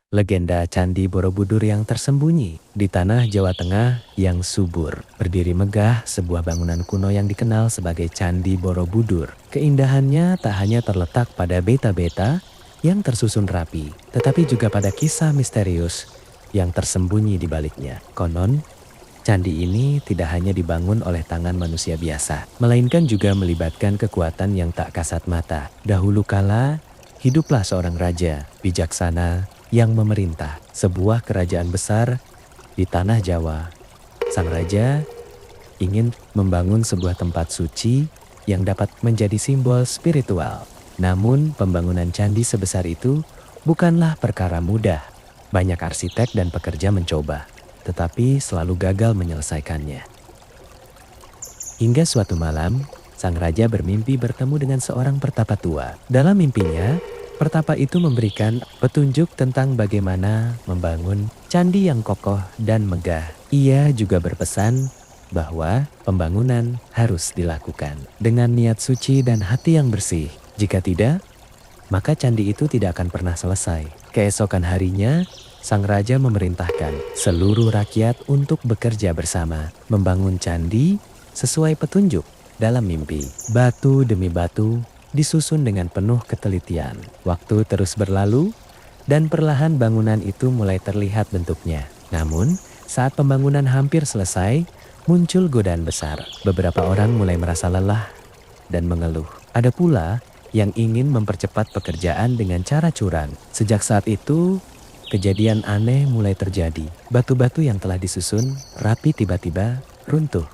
Legenda Candi Borobudur yang tersembunyi di tanah Jawa Tengah yang subur. Berdiri megah sebuah bangunan kuno yang dikenal sebagai Candi Borobudur. Keindahannya tak hanya terletak pada beta-beta yang tersusun rapi, tetapi juga pada kisah misterius yang tersembunyi di baliknya. Konon, candi ini tidak hanya dibangun oleh tangan manusia biasa, melainkan juga melibatkan kekuatan yang tak kasat mata. Dahulu kala, hiduplah seorang raja bijaksana yang memerintah sebuah kerajaan besar di tanah Jawa. Sang raja ingin membangun sebuah tempat suci yang dapat menjadi simbol spiritual. Namun pembangunan candi sebesar itu bukanlah perkara mudah. Banyak arsitek dan pekerja mencoba, tetapi selalu gagal menyelesaikannya. Hingga suatu malam, sang raja bermimpi bertemu dengan seorang pertapa tua. Dalam mimpinya, pertapa itu memberikan petunjuk tentang bagaimana membangun candi yang kokoh dan megah. Ia juga berpesan bahwa pembangunan harus dilakukan dengan niat suci dan hati yang bersih. Jika tidak, maka candi itu tidak akan pernah selesai. Keesokan harinya, sang raja memerintahkan seluruh rakyat untuk bekerja bersama, membangun candi sesuai petunjuk dalam mimpi. Batu demi batu disusun dengan penuh ketelitian. Waktu terus berlalu dan perlahan bangunan itu mulai terlihat bentuknya. Namun, saat pembangunan hampir selesai, muncul godaan besar. Beberapa orang mulai merasa lelah dan mengeluh. Ada pula yang ingin mempercepat pekerjaan dengan cara curang. Sejak saat itu, kejadian aneh mulai terjadi. Batu-batu yang telah disusun rapi tiba-tiba runtuh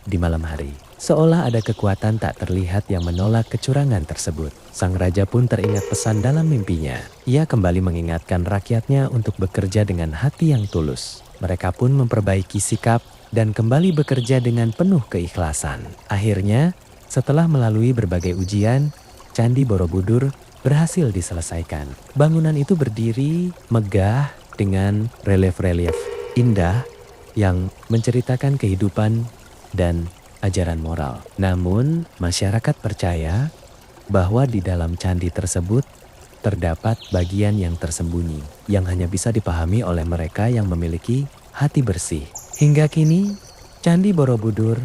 di malam hari. Seolah ada kekuatan tak terlihat yang menolak kecurangan tersebut. Sang raja pun teringat pesan dalam mimpinya. Ia kembali mengingatkan rakyatnya untuk bekerja dengan hati yang tulus. Mereka pun memperbaiki sikap dan kembali bekerja dengan penuh keikhlasan. Akhirnya, setelah melalui berbagai ujian, Candi Borobudur berhasil diselesaikan. Bangunan itu berdiri megah dengan relief-relief indah yang menceritakan kehidupan dan ajaran moral. Namun, masyarakat percaya bahwa di dalam candi tersebut terdapat bagian yang tersembunyi yang hanya bisa dipahami oleh mereka yang memiliki hati bersih. Hingga kini, Candi Borobudur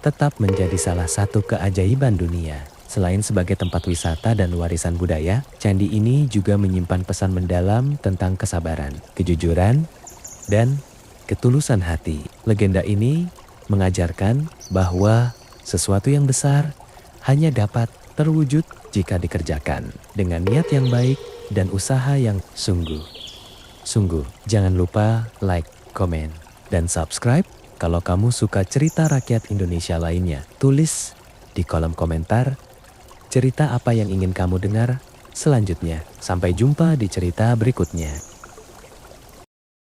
tetap menjadi salah satu keajaiban dunia. Selain sebagai tempat wisata dan warisan budaya, candi ini juga menyimpan pesan mendalam tentang kesabaran, kejujuran, dan ketulusan hati. Legenda ini mengajarkan bahwa sesuatu yang besar hanya dapat terwujud jika dikerjakan dengan niat yang baik dan usaha yang sungguh. Jangan lupa like, komen, dan subscribe kalau kamu suka cerita rakyat Indonesia lainnya. Tulis di kolom komentar cerita apa yang ingin kamu dengar selanjutnya. Sampai jumpa di cerita berikutnya.